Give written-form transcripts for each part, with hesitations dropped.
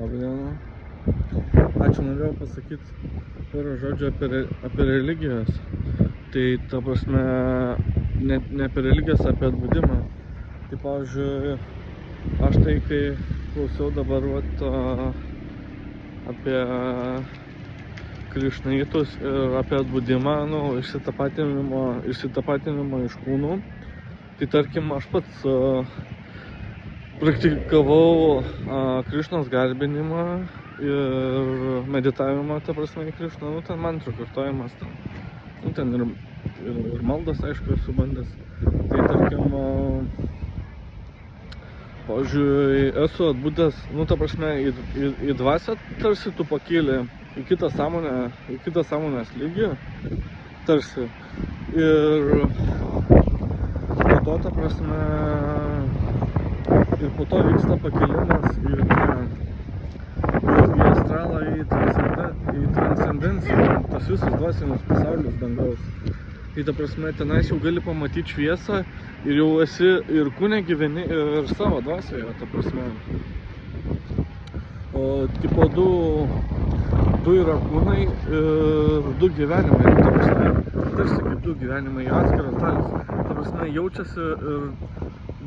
Labadiena. Ačiū, norėjau pasakyti porą žodžių apie religijas. Tai, ta prasme, ne apie religijas, apie atbudimą. Tai, pavyzdžiui, aš tai, kai klausiau dabar apie krišnaitus ir apie atbudimą, išsitapatinimą iš kūnų, tai tarkim, aš pats praktikavau Krišnos garbinimą ir meditavimą, ta prasme, į Krišną, ten mantrų kartojimas, ten ir maldas, aišku, esu bandęs. Tai tarkim, pavyzdžiui, esu atbudęs, ta prasme, į dvasią tarsi tu pakyli į kitą sąmonės lygį, tarsi. Ir po to, ta prasme, ir po to vyksta pakilimas į astralą, į transcendenciją, tas visus dvasinius pasaulius dangaus. Tai, ta prasme, tenais jau gali pamatyti šviesą ir jau esi ir kūne gyveni ir savo dvasioje, ta prasme. O tipo du yra kūnai ir du gyvenimai, ta prasme, tarsi kaip du gyvenimai, atskiras dalis. Ta prasme, jaučiasi ir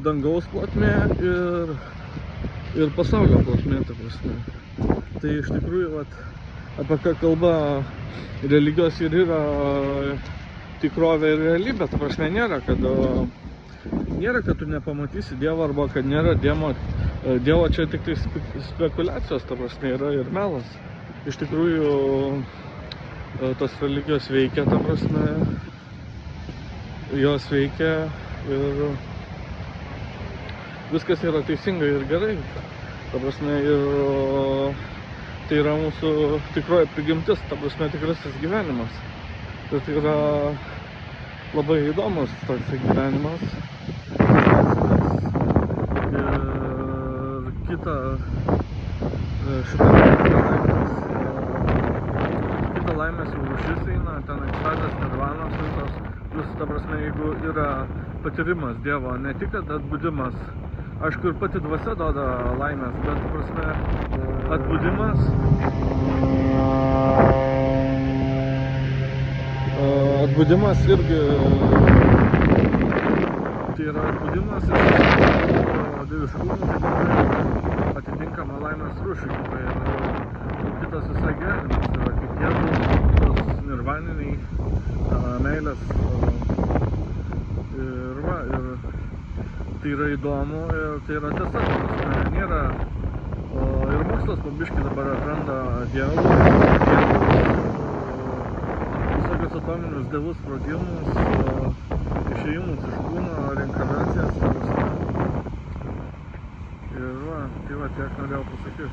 dangaus plotmė ir pasaulio plotmė, ta prasme. Tai iš tikrųjų, apie ką kalba religijos ir yra tikrovė ir realybė, ta prasme, nėra, kad tu nepamatysi Dievą arba kad nėra Dievo, čia tik tai spekulacijos, ta prasme, yra ir melas. Iš tikrųjų, tos religijos veikia, ta prasme, jos veikia ir viskas yra teisinga ir gerai, ta prasme, ir tai yra mūsų tikroji prigimtis, ta prasme, tikrasis gyvenimas. Ir tai yra labai įdomus toks gyvenimas. Ir kita laimės rūšis eina, ten ekstazės, nirvanos visos. Plius, ta prasme, jeigu yra patyrimas Dievo, ne tik atbudimas. Aišku, ir pati dvasia duoda laimės, bet, ta prasme, atbudimas irgi, tai yra atbudimas ir dieviškumas, tai atitinkama laimės rūšį. Ir kitas visai gyvenimas yra kaip Jėzus, nirvaniniai, meilės. Ir tai yra įdomu ir tai yra tiesa, nes nėra. Ir mokslas po biškį dabar atranda dievus, visokius atominius dievus, sprogimus, išėjimus iš kūno, reinkarnacijas. Ir tai tiek norėjau pasakyti.